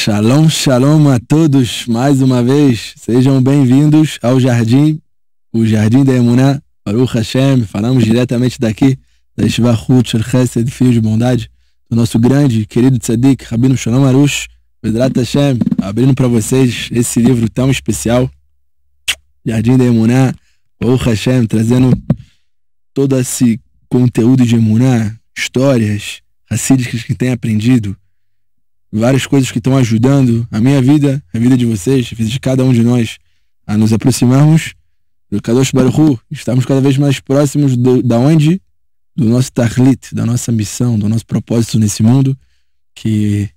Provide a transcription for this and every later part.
Shalom, shalom a todos, mais uma vez, sejam bem-vindos ao Jardim, o Jardim da Emuná, Baruch Hashem. Falamos diretamente daqui, da Yeshiva Hut Shel Chesed, Filho de Bondade, do nosso grande, querido Tzadik, Rabino Shalom Arush, Bedrat Hashem, abrindo para vocês esse livro tão especial, Jardim da Emuná, Baruch Hashem, trazendo todo esse conteúdo de Emuná, histórias racídicas que tem aprendido, várias coisas que estão ajudando a minha vida, a vida de vocês, a vida de cada um de nós, a nos aproximarmos do Kadosh Baruch Hu, estarmos cada vez mais próximos do nosso Tachlit, da nossa missão, do nosso propósito nesse mundo, que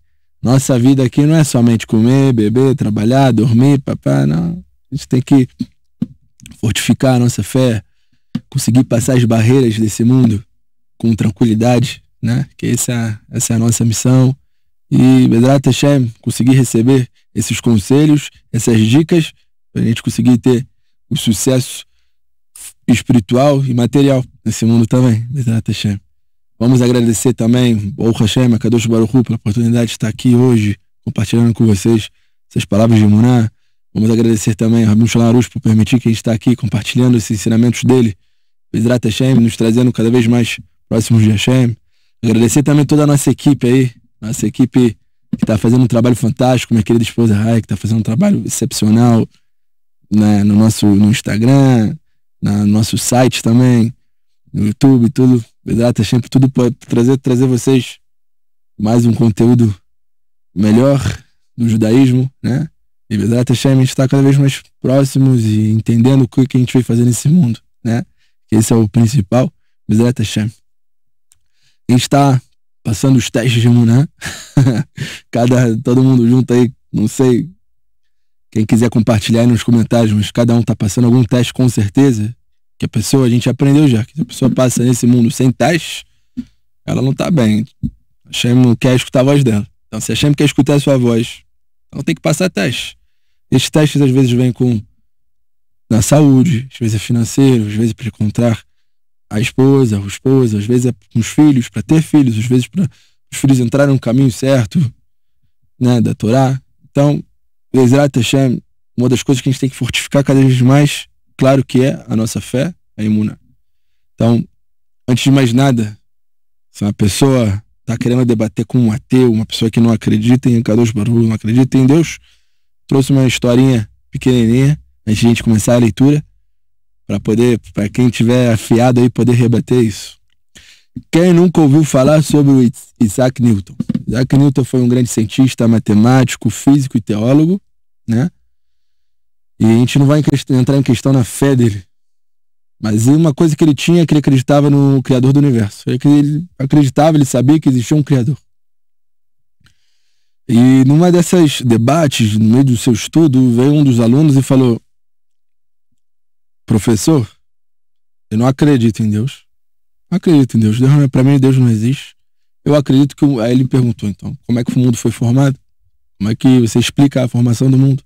nossa vida aqui não é somente comer, beber, trabalhar, dormir, papá, não. A gente tem que fortificar a nossa fé, conseguir passar as barreiras desse mundo com tranquilidade, né? Que essa é a nossa missão. E Bedrat Hashem, conseguir receber esses conselhos, essas dicas, para a gente conseguir ter o sucesso espiritual e material nesse mundo também, Bedrat Hashem. Vamos agradecer também Baruch Hashem, a Kadosh Baruch Hu, pela oportunidade de estar aqui hoje, compartilhando com vocês essas palavras de Emuná. Vamos agradecer também ao Rabino Shalom Arush por permitir que a gente está aqui compartilhando esses ensinamentos dele, Bedrat Hashem, nos trazendo cada vez mais próximos de Hashem. Agradecer também toda a nossa equipe aí, nossa equipe que está fazendo um trabalho fantástico, minha querida esposa Rai, que está fazendo um trabalho excepcional, né, no Instagram, no nosso site também, no YouTube, tudo. Bedrat Hashem, tudo para trazer vocês mais um conteúdo melhor do judaísmo, né? E Bedrat Hashem, a gente está cada vez mais próximos e entendendo o que a gente vai fazer nesse mundo, né? Que esse é o principal, Bedrat Hashem. A gente está passando os testes de Emuná. Todo mundo junto aí, não sei, quem quiser compartilhar aí nos comentários, mas cada um tá passando algum teste com certeza, que a gente aprendeu já, que se a pessoa passa nesse mundo sem teste, ela não tá bem. A Hashem não quer escutar a voz dela. Então se a Hashem quer escutar a sua voz, ela tem que passar teste. Esses testes às vezes vêm na saúde, às vezes é financeiro, às vezes para encontrar a esposa, o esposo, às vezes é com os filhos, para ter filhos, às vezes para os filhos entrarem no caminho certo, né, da Torá. Então, Bezrat Hashem, uma das coisas que a gente tem que fortificar cada vez mais, claro que é a nossa fé, a Emuná. Então, antes de mais nada, se uma pessoa está querendo debater com um ateu, uma pessoa que não acredita em Kadosh Baruch Hu, não acredita em Deus, trouxe uma historinha pequenininha, antes de a gente começar a leitura, para quem tiver afiado aí poder rebater isso. Quem nunca ouviu falar sobre o Isaac Newton? Isaac Newton foi um grande cientista, matemático, físico e teólogo, né? E a gente não vai entrar em questão na fé dele. Mas uma coisa que ele tinha é que ele acreditava no Criador do Universo. Ele sabia que existia um Criador. E numa dessas debates, no meio do seu estudo, veio um dos alunos e falou: professor, eu não acredito em Deus. Não acredito em Deus. Para mim, Deus não existe. Eu acredito que... Aí ele perguntou, então, como é que o mundo foi formado? Como é que você explica a formação do mundo?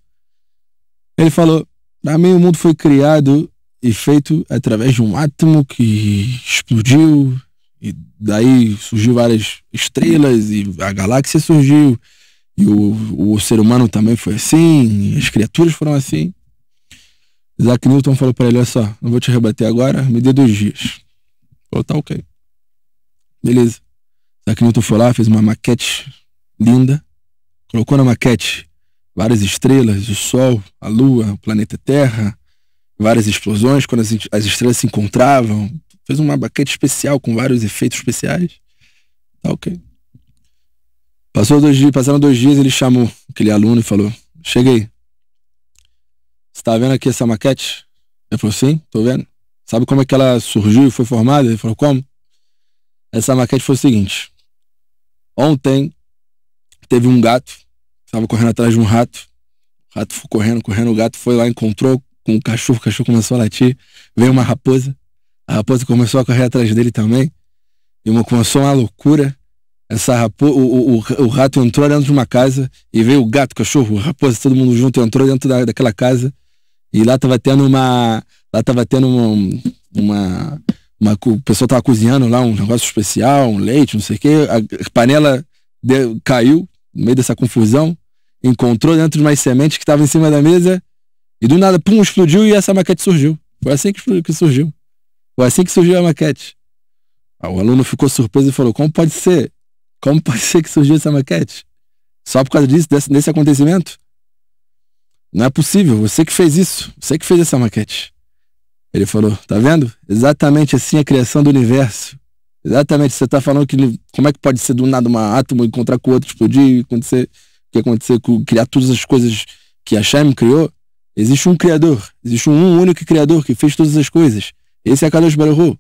Ele falou: para mim, o mundo foi criado e feito através de um átomo que explodiu, e daí surgiu várias estrelas, e a galáxia surgiu, e o ser humano também foi assim, e as criaturas foram assim. Isaac Newton falou para ele: olha só, não vou te rebater agora, me dê 2 dias. Falou: tá ok. Beleza. Isaac Newton foi lá, fez uma maquete linda, colocou na maquete várias estrelas, o Sol, a Lua, o planeta Terra, várias explosões, quando as estrelas se encontravam, fez uma maquete especial com vários efeitos especiais. Tá ok. Passaram 2 dias, ele chamou aquele aluno e falou: cheguei. Você tá vendo aqui essa maquete? Ele falou: sim, tô vendo. Sabe como é que ela surgiu e foi formada? Ele falou: como? Essa maquete foi o seguinte: ontem teve um gato, estava correndo atrás de um rato. O rato foi correndo, o gato foi lá, encontrou com o cachorro começou a latir. Veio uma raposa, a raposa começou a correr atrás dele também. E começou uma loucura. O rato entrou dentro de uma casa e veio o gato, o cachorro, a raposa, todo mundo junto, entrou dentro daquela casa. E lá tava tendo o pessoal tava cozinhando lá um negócio especial, um leite, não sei o que. A panela caiu no meio dessa confusão encontrou dentro de umas sementes que estavam em cima da mesa e do nada, pum, explodiu e essa maquete surgiu. Foi assim que surgiu. Foi assim que surgiu a maquete. O aluno ficou surpreso e falou, como pode ser? Como pode ser que surgiu essa maquete? Só por causa disso, desse acontecimento? Não é possível, você que fez isso, você que fez essa maquete. Ele falou, tá vendo? Exatamente assim a criação do universo. Exatamente, você tá falando que como é que pode ser do nada um átomo encontrar com o outro, explodir e acontecer com criar todas as coisas que a Hashem criou? Existe um criador, existe um único criador que fez todas as coisas. Esse é a Kadosh Baruch Hu.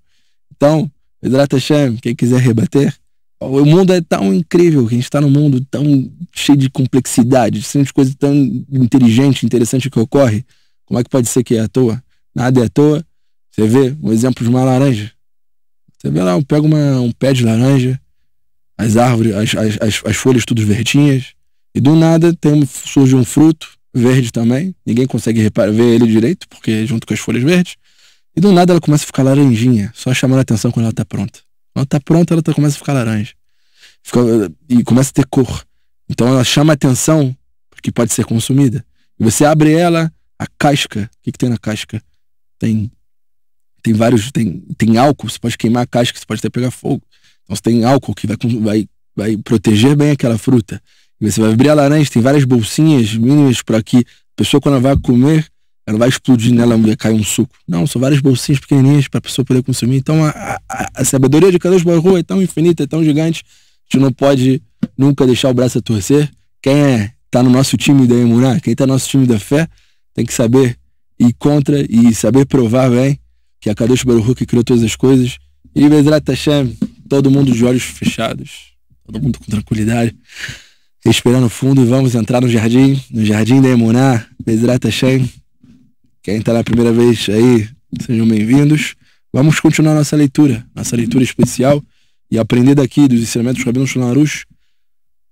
Então, Bezrat Hashem, quem quiser rebater, o mundo é tão incrível, que a gente está num mundo tão cheio de complexidade, de coisas tão inteligente, interessante que ocorre. Como é que pode ser que é à toa? Nada é à toa. Você vê um exemplo de uma laranja. Você vê lá, pega um pé de laranja, as árvores, as folhas todas verdinhas, e do nada surge um fruto verde também. Ninguém consegue ver ele direito, porque junto com as folhas verdes. E do nada ela começa a ficar laranjinha, só chamando a atenção quando ela está pronta. Quando está pronta, ela começa a ficar laranja. E começa a ter cor. Então ela chama a atenção porque pode ser consumida. E você abre ela, a casca. O que tem na casca? Tem vários. Tem álcool, você pode queimar a casca, você pode até pegar fogo. Então você tem álcool que vai proteger bem aquela fruta. E você vai abrir a laranja, tem várias bolsinhas mínimas para que a pessoa, quando ela vai comer, ela vai explodir nela, vai cair um suco. Não, são várias bolsinhas pequenininhas para a pessoa poder consumir. Então a sabedoria de Kadosh Baruch Hu é tão infinita, é tão gigante, a gente não pode nunca deixar o braço a torcer. Quem tá no nosso time da Emuná, quem tá no nosso time da fé, tem que saber ir contra e saber provar bem que é a Kadosh Baruch Hu que criou todas as coisas. E Bezrat Hashem, todo mundo de olhos fechados, todo mundo com tranquilidade, respirando fundo, e vamos entrar no jardim da Emuná. Bezrat Hashem. Quem está na primeira vez aí, sejam bem-vindos. Vamos continuar nossa leitura especial, e aprender daqui dos ensinamentos do Rabbeinu Shulchan Arush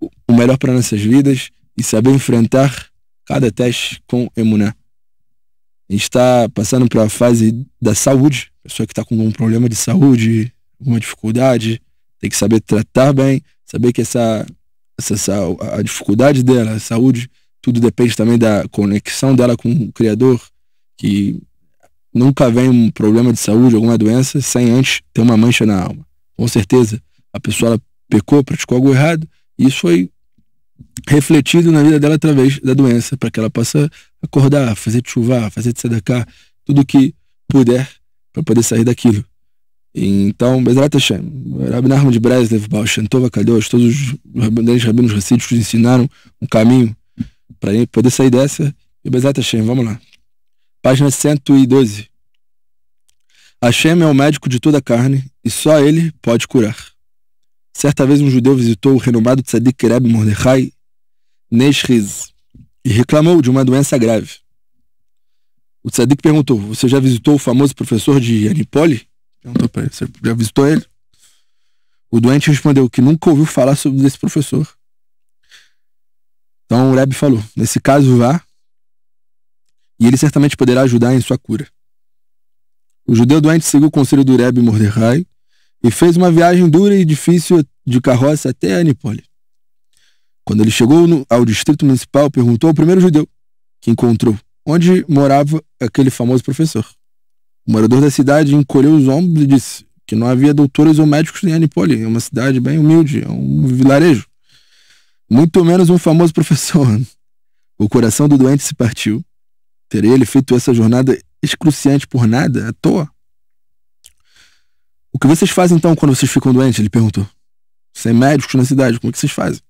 o melhor para nossas vidas e saber enfrentar cada teste com emuná. A gente está passando para a fase da saúde. A pessoa que está com algum problema de saúde, alguma dificuldade, tem que saber tratar bem, saber que a dificuldade dela, a saúde, tudo depende também da conexão dela com o Criador, que nunca vem um problema de saúde, alguma doença, sem antes ter uma mancha na alma. Com certeza, a pessoa ela pecou, praticou algo errado, e isso foi refletido na vida dela através da doença, para que ela possa acordar, fazer tshuva, fazer tzedakah, tudo que puder, para poder sair daquilo. Então, Bezrat Hashem, Rabbi Nachman de Breslev, Baal Shem Tov HaKadosh, todos os rabinos racídicos ensinaram um caminho para poder sair dessa. E Bezrat Hashem, vamos lá. Página 112. Hashem é o médico de toda a carne e só ele pode curar. Certa vez um judeu visitou o renomado tzadik Rebbe Mordechai Neshriz e reclamou de uma doença grave. O tzadik perguntou: você já visitou o famoso professor de Anipoli? Perguntou para ele: você já visitou ele? O doente respondeu que nunca ouviu falar sobre esse professor. Então o Rebbe falou: nesse caso vá, e ele certamente poderá ajudar em sua cura. O judeu doente seguiu o conselho do Rebbe Mordechai e fez uma viagem dura e difícil de carroça até Anipoli. Quando ele chegou ao distrito municipal, perguntou ao primeiro judeu que encontrou onde morava aquele famoso professor. O morador da cidade encolheu os ombros e disse que não havia doutores ou médicos em Anipoli. É uma cidade bem humilde, é um vilarejo. Muito menos um famoso professor. O coração do doente se partiu. Teria ele feito essa jornada excruciante por nada, à toa? O que vocês fazem então quando vocês ficam doentes? Ele perguntou. Sem médicos na cidade, como é que vocês fazem?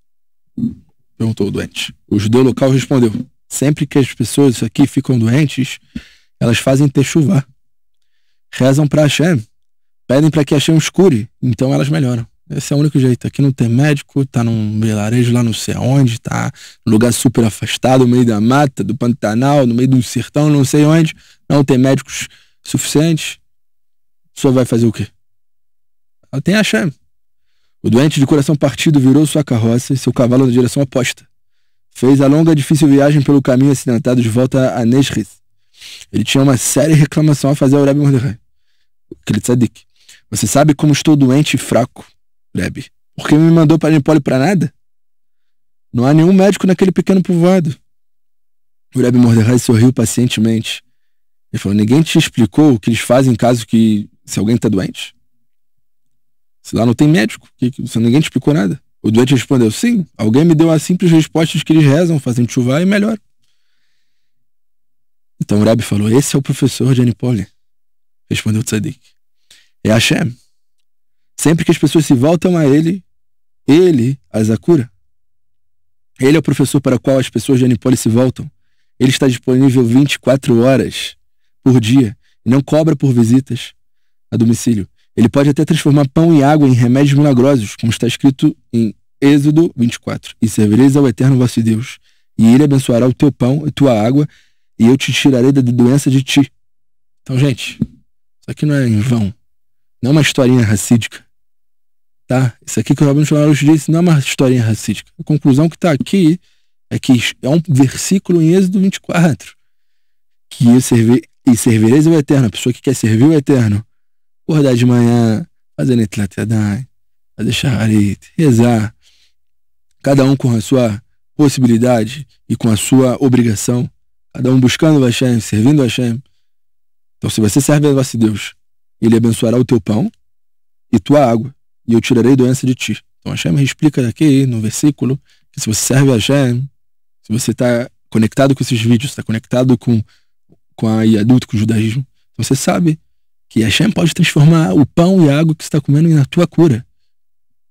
Perguntou o doente. O judeu local respondeu: sempre que as pessoas aqui ficam doentes, elas fazem techuvá. Rezam para Hashem. Pedem para que Hashem os cure. Então elas melhoram. Esse é o único jeito. Aqui não tem médico, tá num vilarejo lá não sei aonde, tá num lugar super afastado, no meio da mata, do Pantanal, no meio do sertão, não sei onde. Não tem médicos suficientes. Só vai fazer o quê? Ela tem Hashem. O doente de coração partido virou sua carroça e seu cavalo na direção oposta. Fez a longa e difícil viagem pelo caminho acidentado de volta a Neshriz. Ele tinha uma séria reclamação a fazer ao Rebbe Mordechai, aquele tzadik. Você sabe como estou doente e fraco, Rebbe? Por que me mandou para Anipoli para nada? Não há nenhum médico naquele pequeno povoado. O Rebbe Mordechai sorriu pacientemente. Ele falou, ninguém te explicou o que eles fazem caso que, se alguém está doente? Se lá não tem médico, ninguém te explicou nada. O doente respondeu, sim, alguém me deu a simples resposta de que eles rezam, fazem chuva e melhor. Então o Rebbe falou, esse é o professor de Anipoli. Respondeu o Tzadik. É Hashem. Sempre que as pessoas se voltam a ele as cura. Ele é o professor para o qual as pessoas de Anipoli se voltam. Ele está disponível 24 horas por dia e não cobra por visitas a domicílio. Ele pode até transformar pão e água em remédios milagrosos, como está escrito em Êxodo 24. E servireis ao Eterno vosso Deus, e ele abençoará o teu pão e tua água, e eu te tirarei da doença de ti. Então, gente, isso aqui não é em vão. Não é uma historinha racídica. Tá? Isso aqui que o Rabino Shlomo disse não é uma historinha racídica. A conclusão que está aqui é que é um versículo em Êxodo 24. Que servireis ao Eterno. A pessoa que quer servir o Eterno, acordar de manhã, fazer Netilat Yadayim, fazer Shacharit, rezar, cada um com a sua possibilidade e com a sua obrigação, cada um buscando o Hashem, servindo o Hashem. Então, se você serve a vosso Deus, ele abençoará o teu pão e tua água, e eu tirarei doença de ti. Então, Hashem explica aqui no versículo que se você serve a Hashem, se você está conectado com esses vídeos, está conectado com a Yadut, com o judaísmo, então você sabe que Hashem pode transformar o pão e a água que você está comendo na tua cura.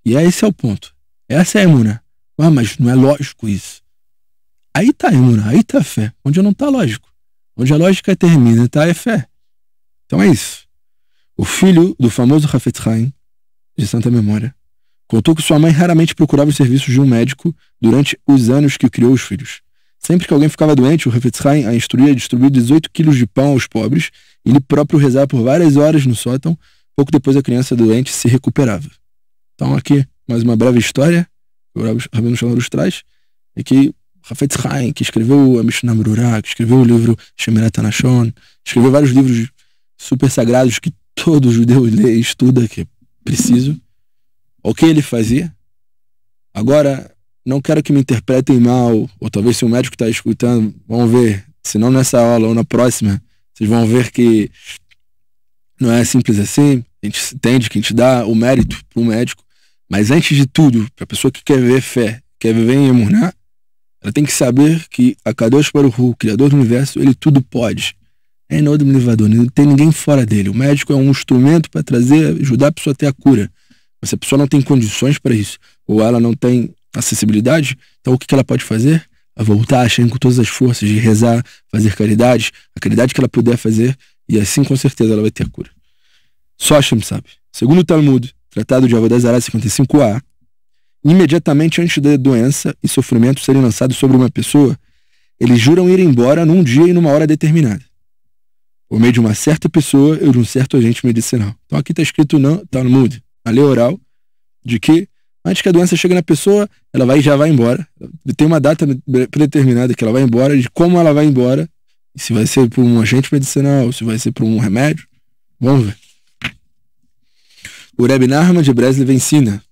E esse é o ponto. Essa é a emuná. Ah, mas não é lógico isso. Aí está a emuná, aí está a fé. Onde não está lógico. Onde a lógica termina, está a fé. Então é isso. O filho do famoso Hafetz Haim, de santa memória, contou que sua mãe raramente procurava os serviços de um médico durante os anos que criou os filhos. Sempre que alguém ficava doente, o Hafetz Haim a instruía a distribuir 18 quilos de pão aos pobres e ele próprio rezava por várias horas no sótão. Pouco depois a criança doente se recuperava. Então aqui, mais uma breve história que o Rabino Shlomo traz, é que Hafetz Haim, que escreveu a Mishnah Berurah, que escreveu o livro Shemirat Hanashon, escreveu vários livros super sagrados que todo judeu lê e estuda, que é preciso. O que ele fazia? Agora, não quero que me interpretem mal, ou talvez se o médico está escutando, vão ver, se não nessa aula ou na próxima, vocês vão ver que não é simples assim. A gente entende que a gente dá o mérito para o médico, mas antes de tudo, para a pessoa que quer ver fé, quer viver em emuná, ela tem que saber que a Kadosh Baruch Hu, o Criador do Universo, ele tudo pode. É no levador, não tem ninguém fora dele. O médico é um instrumento para ajudar a pessoa a ter a cura. Mas se a pessoa não tem condições para isso, ou ela não tem acessibilidade, então o que ela pode fazer? A voltar a Hashem com todas as forças, de rezar, fazer caridade, a caridade que ela puder fazer, e assim com certeza ela vai ter a cura. Só Hashem sabe. Segundo o Talmud, Tratado de Avodah Zarah 55a, imediatamente antes da doença e sofrimento serem lançados sobre uma pessoa, eles juram ir embora num dia e numa hora determinada, por meio de uma certa pessoa ou de um certo agente medicinal. Então aqui está escrito no Talmud, a lei oral, de que antes que a doença chegue na pessoa, ela já vai embora. Tem uma data predeterminada que ela vai embora, de como ela vai embora, se vai ser por um agente medicinal, se vai ser por um remédio. Vamos ver. O Rebbe Nachman de Breslev ensina,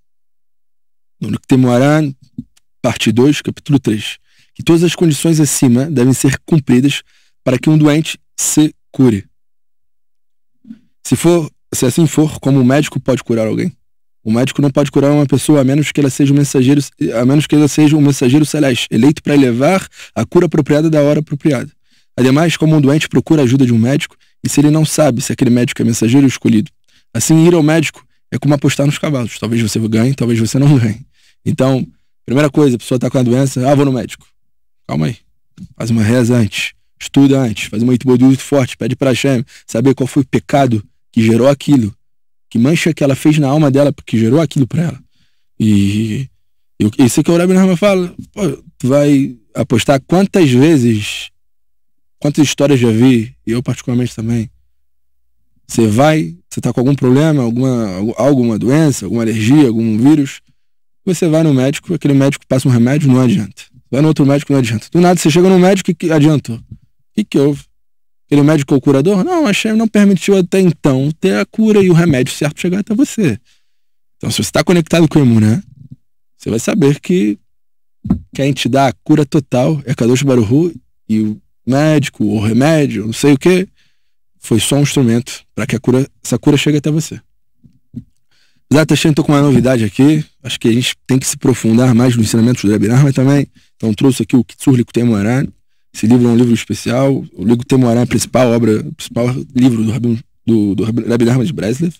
no Likutei Moharan, parte 2, capítulo 3, que todas as condições acima devem ser cumpridas para que um doente se cure. Se assim for, como o médico pode curar alguém? O médico não pode curar uma pessoa a menos que ela seja um mensageiro celeste, eleito para levar a cura apropriada da hora apropriada. Ademais, como um doente procura a ajuda de um médico, e se ele não sabe se aquele médico é mensageiro escolhido, assim ir ao médico é como apostar nos cavalos. Talvez você ganhe, talvez você não ganhe. Então, primeira coisa, a pessoa está com a doença, vou no médico. Calma aí. Faz uma reza antes, estuda antes, faz uma itbodut forte, pede para Hashem saber qual foi o pecado que gerou aquilo, que mancha que ela fez na alma dela, porque gerou aquilo para ela. E isso que o Rebbe Nachman fala, tu vai apostar quantas histórias já vi, e eu particularmente também. Você tá com algum problema, alguma doença, alguma alergia, algum vírus, você vai no médico, aquele médico passa um remédio, não adianta. Vai no outro médico, não adianta. Do nada, você chega no médico e adiantou. O que houve? Aquele médico é o curador? Não, a Hashem não permitiu até então ter a cura e o remédio certo chegar até você. Então, se você está conectado com o emuná, você vai saber que quem te dá a cura total é Kadosh Baruch Hu, e o médico, o remédio, não sei o que, foi só um instrumento para que essa cura chegue até você. Exato, estou com uma novidade aqui. Acho que a gente tem que se aprofundar mais nos ensinamentos do Rebbe Nachman também. Então trouxe aqui o Kitzur Likutei Moharan. Esse livro é um livro especial. O Likutei Moharan é o principal livro do Rebbe Nachman de Breslev.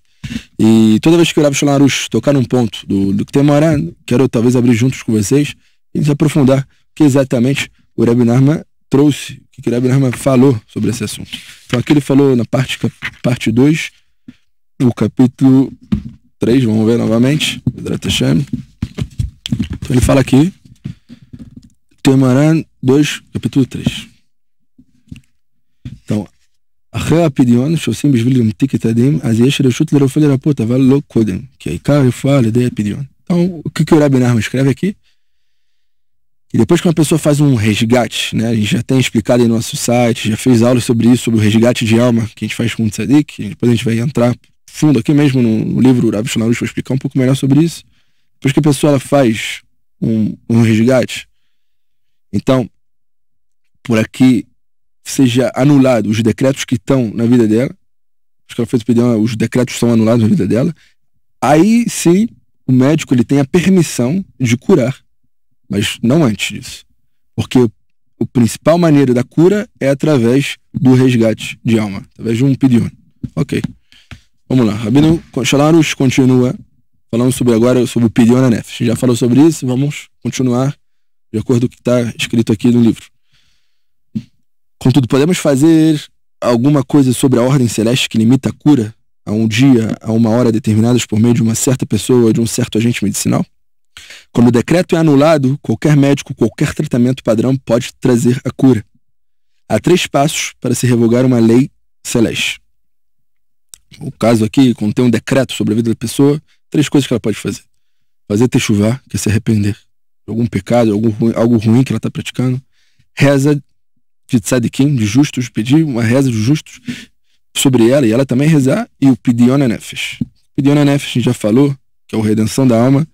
E toda vez que o Rav Sholem Arush tocar num ponto do Likutei Moharan, quero talvez abrir juntos com vocês e nos aprofundar o que exatamente o Rebbe Nachman trouxe, o que o Rebbe Nachman falou sobre esse assunto. Então aqui ele falou na parte 2, o capítulo 3, vamos ver novamente. Então ele fala aqui, Moharan 2, capítulo 3. Então, אחרי הפדיון שעושים בשביל להמתיק את הדין, אז יש רשות לרופא לרפות, אבל לא קודם, כי העיקר רפואה על ידי הפדיון. Então, o que o Rebbe Nachman escreve aqui? E depois que uma pessoa faz um resgate, né, a gente já tem explicado em nosso site, já fez aulas sobre isso, sobre o resgate de alma que a gente faz com o Tzadik, depois a gente vai entrar fundo aqui mesmo no livro, o Rav Sholem Arush vai explicar um pouco melhor sobre isso. Depois que a pessoa ela faz um resgate, então, por aqui seja anulado os decretos que estão na vida dela, acho que ela fez o pedido, os decretos são anulados na vida dela, aí sim o médico ele tem a permissão de curar, mas não antes disso, porque a principal maneira da cura é através do resgate de alma, através de um pedido. Ok, vamos lá. Rabino Sholem Arush continua falando agora sobre o pedido na nefesh. Já falou sobre isso, vamos continuar de acordo com o que está escrito aqui no livro. Contudo, podemos fazer alguma coisa sobre a ordem celeste que limita a cura a um dia, a uma hora determinadas por meio de uma certa pessoa ou de um certo agente medicinal? Quando o decreto é anulado, qualquer médico, qualquer tratamento padrão pode trazer a cura. Há 3 passos para se revogar uma lei celeste. O caso aqui, quando tem um decreto sobre a vida da pessoa, 3 coisas que ela pode fazer. Fazer techuvá, que é se arrepender de algum pecado, algo ruim que ela está praticando. Reza de tzadikim, de justos, pedir uma reza de justos sobre ela e ela também rezar. E o pedion nefesh. Pedion nefesh a gente já falou, que é a redenção da alma.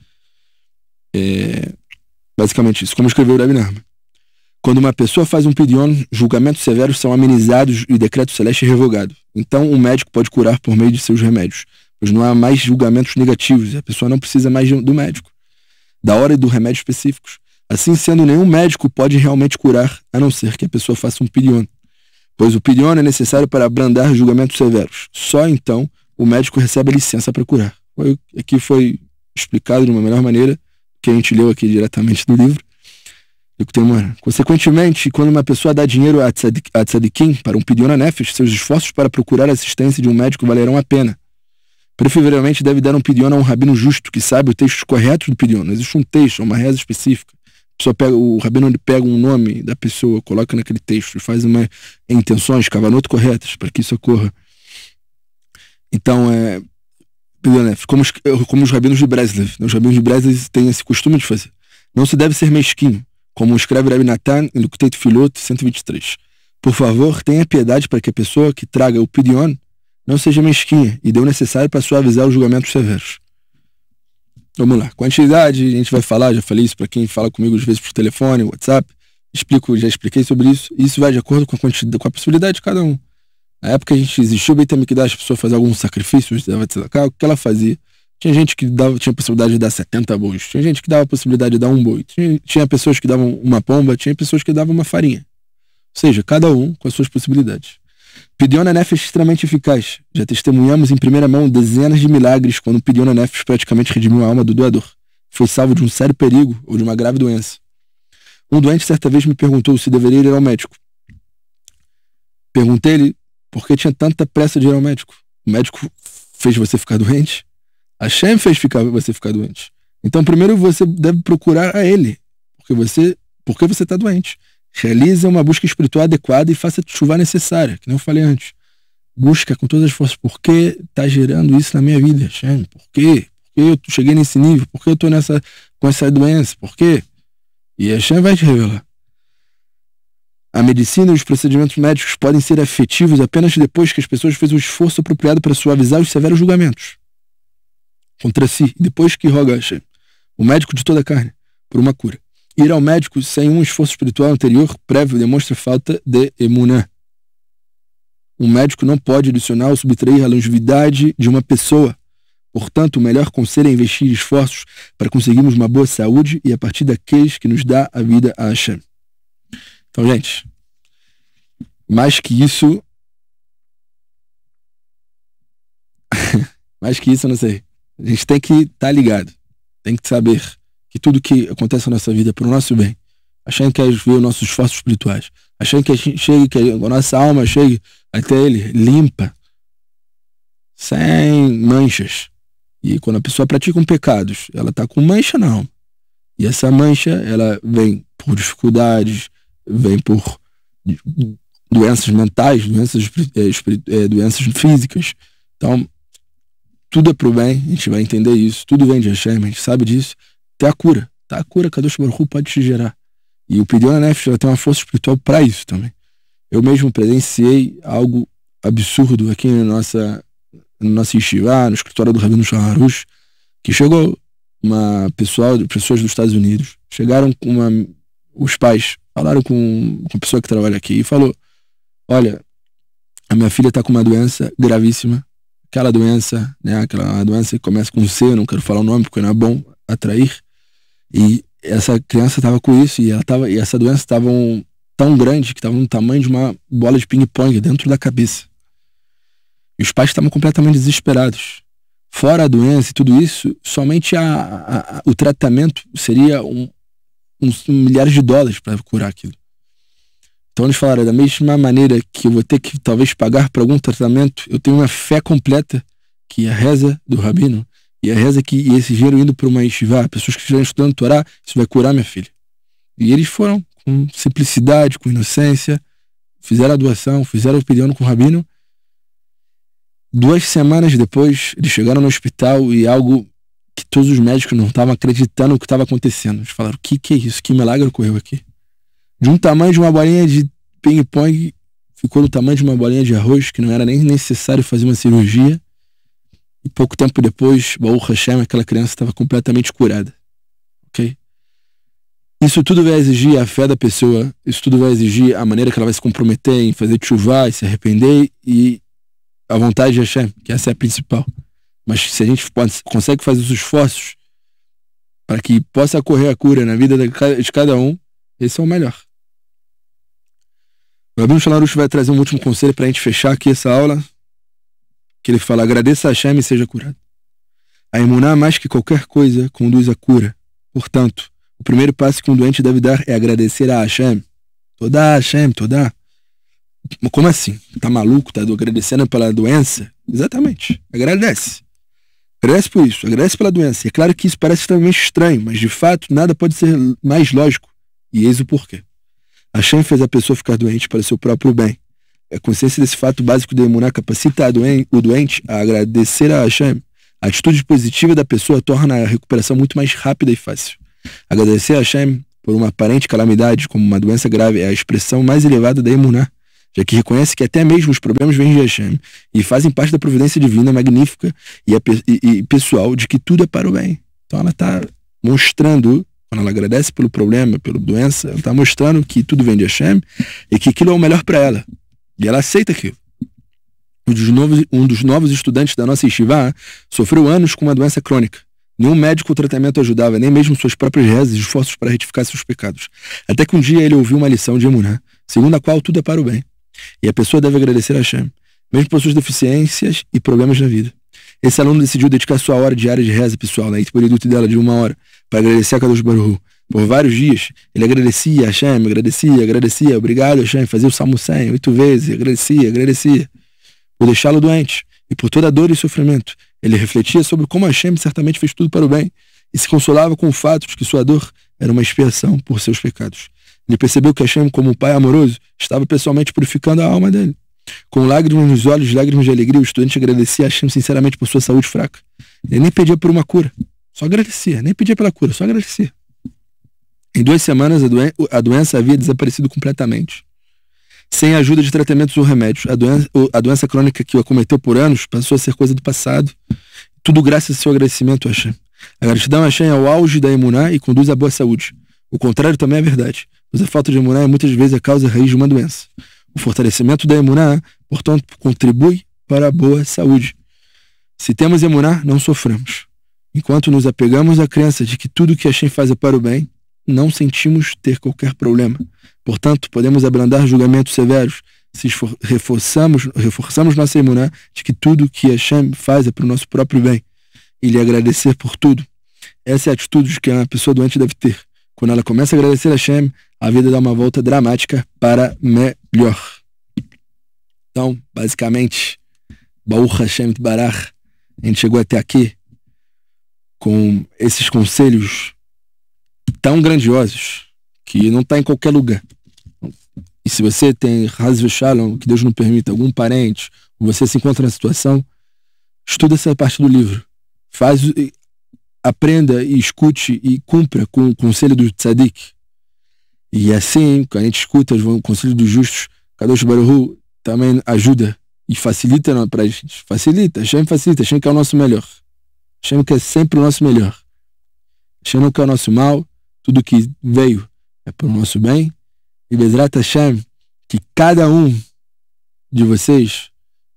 Basicamente isso, como escreveu o Rebbe Nachman. Quando uma pessoa faz um pedion, julgamentos severos são amenizados e o decreto celeste é revogado. Então o médico pode curar por meio de seus remédios, pois não há mais julgamentos negativos e a pessoa não precisa mais do médico, da hora e do remédio específicos. Assim sendo, nenhum médico pode realmente curar, a não ser que a pessoa faça um pedion, pois o pedion é necessário para abrandar julgamentos severos. Só então o médico recebe a licença para curar. Aqui foi explicado de uma melhor maneira, que a gente leu aqui diretamente do livro. Consequentemente, quando uma pessoa dá dinheiro a tzadikim para um pedion nefesh, seus esforços para procurar a assistência de um médico valerão a pena. Preferivelmente deve dar um pedion a um rabino justo, que sabe o texto correto do pedion. Não existe um texto, uma reza específica. O rabino ele pega um nome da pessoa, coloca naquele texto e faz intenções, kavanot corretas para que isso ocorra. Então, como os rabinos de Breslev. Os rabinos de Breslev têm esse costume de fazer. Não se deve ser mesquinho, como escreve Rabbi Natan em Likutei Tefilot 123. Por favor, tenha piedade para que a pessoa que traga o pedion não seja mesquinha e dê o necessário para suavizar os julgamentos severos. Vamos lá. Quantidade, a gente vai falar, já falei isso para quem fala comigo às vezes por telefone, WhatsApp. Já expliquei sobre isso. Isso vai de acordo com a possibilidade de cada um. Na época a gente existiu o Beit HaMikdash, a pessoa fazia algum sacrifício, o que ela fazia? Tinha gente que tinha a possibilidade de dar 70 bois, tinha gente que dava a possibilidade de dar um boi, tinha pessoas que davam uma pomba, tinha pessoas que davam uma farinha. Ou seja, cada um com as suas possibilidades. Pedion nefesh é extremamente eficaz. Já testemunhamos em primeira mão dezenas de milagres quando o pedion nefesh praticamente redimiu a alma do doador. Foi salvo de um sério perigo ou de uma grave doença. Um doente certa vez me perguntou se deveria ir ao médico. Perguntei-lhe por que tinha tanta pressa de ir ao médico. O médico fez você ficar doente? A Hashem fez você ficar doente. Então primeiro você deve procurar a ele. Porque você está doente. Realize uma busca espiritual adequada e faça a chuva necessária, que não eu falei antes. Busca com todas as forças. Por que está gerando isso na minha vida, Hashem? Por quê? Por que eu cheguei nesse nível? Por que eu estou com essa doença? Por quê? E Hashem vai te revelar. A medicina e os procedimentos médicos podem ser efetivos apenas depois que as pessoas fez o esforço apropriado para suavizar os severos julgamentos contra si, depois que roga Hashem, o médico de toda a carne, por uma cura. Ir ao médico sem um esforço espiritual anterior prévio demonstra falta de emuná. Um médico não pode adicionar ou subtrair a longevidade de uma pessoa. Portanto, o melhor conselho é investir esforços para conseguirmos uma boa saúde e a partir daqueles que nos dá a vida a Hashem. Então, gente, mais que isso, eu não sei. A gente tem que estar ligado. Tem que saber que tudo que acontece na nossa vida é para o nosso bem. Hashem quer ver os nossos esforços espirituais. Hashem quer que a nossa alma chegue até Ele limpa, sem manchas. E quando a pessoa pratica pecados, ela está com mancha na alma. E essa mancha, ela vem por dificuldades, vem por doenças mentais, doenças físicas. Então, tudo é pro bem, a gente vai entender isso. Tudo vem de Hashem, a gente sabe disso. Até a cura. Tá? A cura, Kadosh Baruch Hu pode te gerar. E o Pidyon HaNefesh, ela tem uma força espiritual para isso também. Eu mesmo presenciei algo absurdo aqui na nossa yeshiva, no escritório do Rabino Shulchan Arush, que chegou pessoas dos Estados Unidos. Chegaram com os pais, falaram com a pessoa que trabalha aqui e falou: olha, a minha filha está com uma doença gravíssima. Aquela doença, né? Aquela doença que começa com C, eu não quero falar o nome porque não é bom atrair. E essa criança estava com isso e essa doença estava tão grande que estava no tamanho de uma bola de ping-pong dentro da cabeça. E os pais estavam completamente desesperados. Fora a doença e tudo isso, somente o tratamento seria uns milhares de dólares para curar aquilo. Então eles falaram: da mesma maneira que eu vou ter que talvez pagar por algum tratamento, eu tenho uma fé completa que a reza do Rabino e a reza que esse dinheiro indo para uma yeshiva, pessoas que estiverem estudando Torá, isso vai curar minha filha. E eles foram com simplicidade, com inocência, fizeram a doação, fizeram o pedido com o Rabino. 2 semanas depois, eles chegaram no hospital e algo que todos os médicos não estavam acreditando o que estava acontecendo. Eles falaram: o que é isso? Que milagre ocorreu aqui? De um tamanho de uma bolinha de ping-pong, ficou do tamanho de uma bolinha de arroz, que não era nem necessário fazer uma cirurgia. E pouco tempo depois, Baruch Hashem, aquela criança estava completamente curada. Ok? Isso tudo vai exigir a fé da pessoa, isso tudo vai exigir a maneira que ela vai se comprometer em fazer tchuvá e se arrepender e a vontade de Hashem, que essa é a principal. Mas se a gente consegue fazer os esforços para que possa ocorrer a cura na vida de cada um, esse é o melhor. O Rabino Shulchan Arush vai trazer um último conselho para a gente fechar aqui essa aula, que ele fala: agradeça a Hashem e seja curado. A emuná, mais que qualquer coisa, conduz à cura. Portanto, o primeiro passo que um doente deve dar é agradecer a Hashem. Todá, Hashem, todá. Como assim? Tá maluco? Tá agradecendo pela doença? Exatamente. Agradece. Agradece por isso. Agradece pela doença. E é claro que isso parece extremamente estranho, mas de fato nada pode ser mais lógico. E eis o porquê. Hashem fez a pessoa ficar doente para seu próprio bem. A consciência desse fato básico de emuná capacita o doente a agradecer a Hashem. A atitude positiva da pessoa torna a recuperação muito mais rápida e fácil. Agradecer a Hashem por uma aparente calamidade, como uma doença grave, é a expressão mais elevada da emuná, já que reconhece que até mesmo os problemas vêm de Hashem e fazem parte da providência divina magnífica e pessoal de que tudo é para o bem. Então ela está mostrando, quando ela agradece pelo problema, pela doença, ela está mostrando que tudo vem de Hashem e que aquilo é o melhor para ela. E ela aceita aquilo. Um dos novos estudantes da nossa yeshiva sofreu anos com uma doença crônica. Nenhum médico ou tratamento ajudava, nem mesmo suas próprias rezas e esforços para retificar seus pecados. Até que um dia ele ouviu uma lição de emuná, segundo a qual tudo é para o bem. E a pessoa deve agradecer a Hashem, mesmo por suas deficiências e problemas na vida. Esse aluno decidiu dedicar sua hora diária de reza pessoal, na Itporidut dela de 1 hora, para agradecer a Kadosh Baruch Hu. Por vários dias, ele agradecia a Hashem, agradecia, obrigado Hashem, fazia o Salmo 100, 8 vezes, agradecia, por deixá-lo doente, e por toda a dor e sofrimento. Ele refletia sobre como Hashem certamente fez tudo para o bem, e se consolava com o fato de que sua dor era uma expiação por seus pecados. Ele percebeu que Hashem, como um pai amoroso, estava pessoalmente purificando a alma dele. Com lágrimas nos olhos, lágrimas de alegria, o estudante agradecia a Hashem sinceramente por sua saúde fraca. Ele nem pedia por uma cura, só agradecia, nem pedia pela cura, só agradecia. Em 2 semanas, a doença havia desaparecido completamente. Sem a ajuda de tratamentos ou remédios, a doença crônica que o acometeu por anos passou a ser coisa do passado. Tudo graças ao seu agradecimento a Hashem. A gratidão a Hashem é o auge da emuná e conduz à boa saúde. O contrário também é verdade, pois a falta de emuná é muitas vezes a causa raiz de uma doença. O fortalecimento da emuná, portanto, contribui para a boa saúde. Se temos emuná, não sofremos. Enquanto nos apegamos à crença de que tudo que Hashem faz é para o bem, não sentimos ter qualquer problema. Portanto, podemos abrandar julgamentos severos se reforçamos nossa emuná de que tudo que Hashem faz é para o nosso próprio bem e lhe agradecer por tudo. Essa é a atitude que uma pessoa doente deve ter. Quando ela começa a agradecer a Hashem, a vida dá uma volta dramática para melhor. Então, basicamente, Baruch Hashem Barach, a gente chegou até aqui com esses conselhos tão grandiosos que não está em qualquer lugar. E se você tem Haz v'Shalom, que Deus não permita, algum parente, ou você se encontra na situação, estuda essa parte do livro. Aprenda e escute e cumpra com o conselho do Tzadik. E assim, quando a gente escuta o conselho dos justos, Kadosh Baruch Hu também ajuda e facilita para a gente. Facilita, Hashem quer o nosso melhor. Hashem quer sempre o nosso melhor. Hashem não quer o nosso mal, tudo que veio é para o nosso bem. E Bezrat Hashem, que cada um de vocês,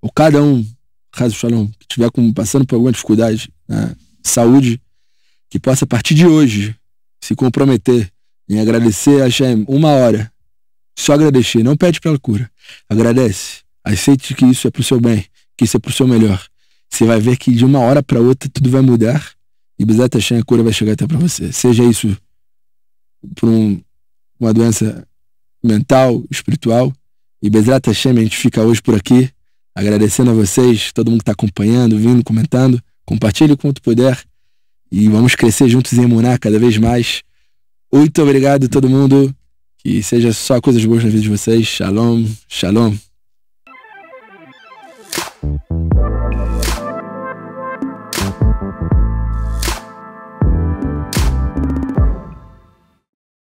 ou cada um, Haz Shalom, que estiver passando por alguma dificuldade na saúde, que possa a partir de hoje se comprometer em agradecer a Hashem 1 hora. Só agradecer, não pede pela cura. Agradece, aceite que isso é pro seu bem, que isso é pro seu melhor. Você vai ver que de 1 hora para outra tudo vai mudar e Bezrat Hashem, a cura vai chegar até para você. Seja isso por uma doença mental, espiritual. E Bezrat Hashem, a gente fica hoje por aqui, agradecendo a vocês, todo mundo que está acompanhando, vindo, comentando. Compartilhe quanto puder e vamos crescer juntos em emuná cada vez mais. Muito obrigado a todo mundo, que seja só coisas boas na vida de vocês. Shalom, shalom.